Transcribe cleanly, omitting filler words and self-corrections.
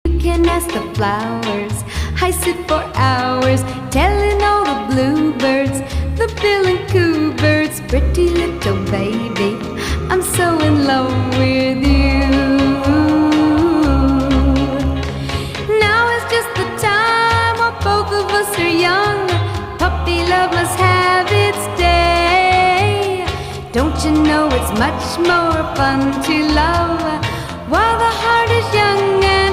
You can ask the flowers. I sit for hours telling all the bluebirds, the bill and coo birds, pretty little baby, I'm so in love with you. Now is just the time while both of us are young. Puppy love must have its day. Don't you know it's much more fun to love while the heart is young and